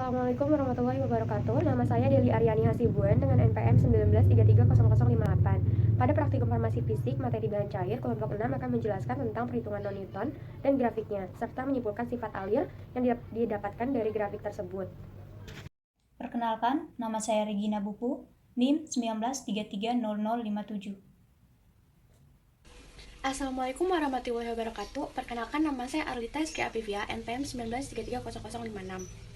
Assalamualaikum warahmatullahi wabarakatuh. Nama saya Deli Aryani Hasibuan dengan NPM 19330008. Pada praktikum farmasi fisik, materi bahan cair, kelompok 6 akan menjelaskan tentang perhitungan non-Newton dan grafiknya, serta menyimpulkan sifat alir yang didapatkan dari grafik tersebut. Perkenalkan, nama saya Regina Bupu, NIM 19330057. Assalamualaikum warahmatullahi wabarakatuh. Perkenalkan, nama saya Arlita Rizky Afifia, NPM 19330056.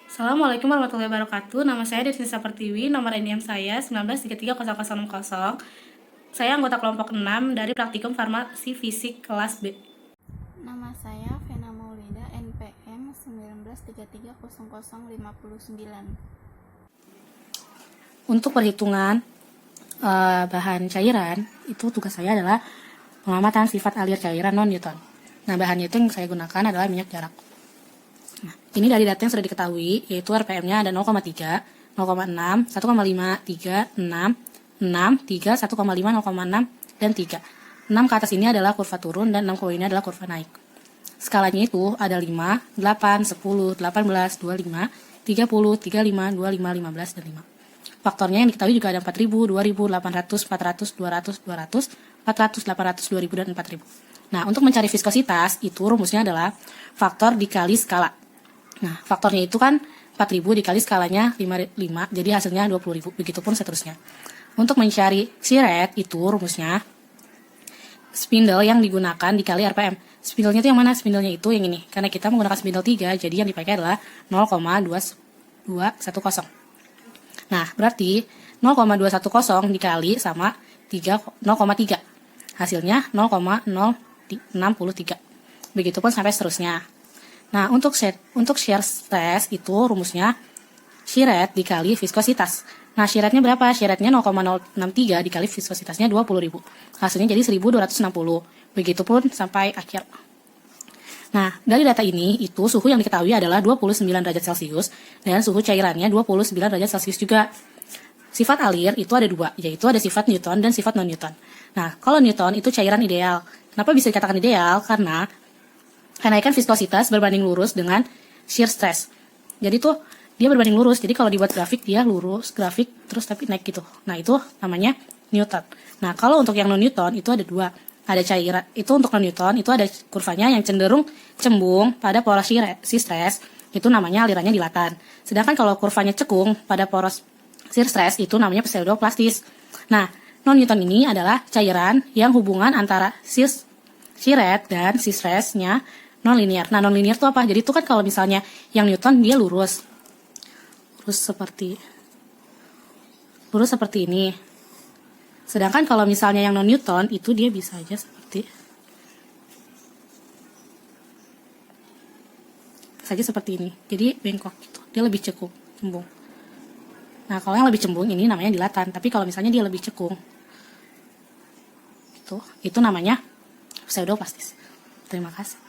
Assalamualaikum warahmatullahi wabarakatuh. Nama saya Desnisa Pertiwi, nomor NIM saya 19330060. Saya anggota kelompok 6 dari praktikum farmasi fisik kelas B. Nama saya Vena Maulida, NPM 19330059. Untuk perhitungan bahan cairan, itu tugas saya adalah pengamatan sifat alir cairan non-Newton. Nah, bahannya itu yang saya gunakan adalah minyak jarak. Nah, ini dari data yang sudah diketahui, yaitu RPM-nya ada 0,3, 0,6, 1,5, 3, 6, 6, 3, 1,5, 0,6, dan 3. 6 ke atas ini adalah kurva turun dan 6 ke bawah ini adalah kurva naik. Skalanya itu ada 5, 8, 10, 18, 25, 30, 35, 25, 15, dan 5. Faktornya yang diketahui juga ada 4000, 2000, 800, 400, 200, 200, 400, 800, 2000, dan 4000. Nah, untuk mencari viskositas, itu rumusnya adalah faktor dikali skala. Nah, faktornya itu kan 4000 dikali skalanya 5, jadi hasilnya 20.000, begitupun seterusnya. Untuk mencari siret, itu rumusnya spindle yang digunakan dikali RPM. Spindlenya itu yang mana? Spindlenya itu yang ini. Karena kita menggunakan spindle 3, jadi yang dipakai adalah 0,2210. Nah, berarti 0,210 dikali sama 0,3. Hasilnya 0,063. Begitupun sampai seterusnya. Nah, untuk shear stress itu rumusnya shear dikali viskositas. Nah, shear-nya berapa? Shear-nya 0,063 dikali viskositasnya 20.000. Hasilnya jadi 1260. Begitupun sampai akhir. Nah, dari data ini, itu suhu yang diketahui adalah 29 derajat Celcius, dan suhu cairannya 29 derajat Celcius juga. Sifat alir itu ada dua, yaitu ada sifat Newton dan sifat non-Newton. Nah, kalau Newton itu cairan ideal. Kenapa bisa dikatakan ideal? Karena kenaikan viskositas berbanding lurus dengan shear stress. Jadi tuh, dia berbanding lurus, jadi kalau dibuat grafik, dia lurus, grafik, terus tapi naik gitu. Nah, itu namanya Newton. Nah, kalau untuk yang non-Newton, itu ada dua. Ada cairan, itu untuk non-Newton, itu ada kurvanya yang cenderung cembung pada poros shear stress, itu namanya alirannya dilatan. Sedangkan kalau kurvanya cekung pada poros shear stress, itu namanya pseudoplastis. Nah, non-Newton ini adalah cairan yang hubungan antara shear dan shear stress-nya non-linear. Nah, non-linear itu apa? Jadi itu kan kalau misalnya yang Newton dia lurus seperti ini. Sedangkan kalau misalnya yang non-Newton, itu dia bisa aja seperti ini. Jadi bengkok gitu. Dia lebih cembung. Nah, kalau yang lebih cembung ini namanya dilatan. Tapi kalau misalnya dia lebih cekung, itu namanya pseudoplastis. Terima kasih.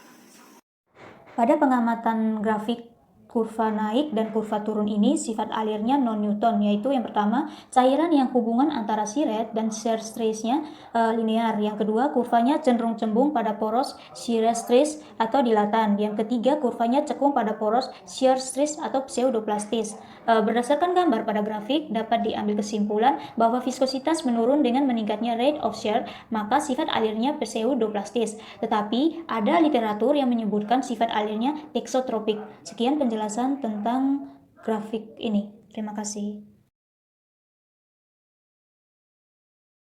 Pada pengamatan grafik kurva naik dan kurva turun ini, sifat alirnya non-Newton, yaitu yang pertama, cairan yang hubungan antara shear dan shear stress-nya linear. Yang kedua, kurvanya cenderung cembung pada poros shear stress atau dilatan. Yang ketiga, kurvanya cekung pada poros shear stress atau pseudoplastis. Berdasarkan gambar pada grafik, dapat diambil kesimpulan bahwa viskositas menurun dengan meningkatnya rate of shear, maka sifat alirnya pseudoplastis. Tetapi, ada literatur yang menyebutkan sifat alirnya thixotropik. Sekian penjelasan tentang grafik ini. Terima kasih.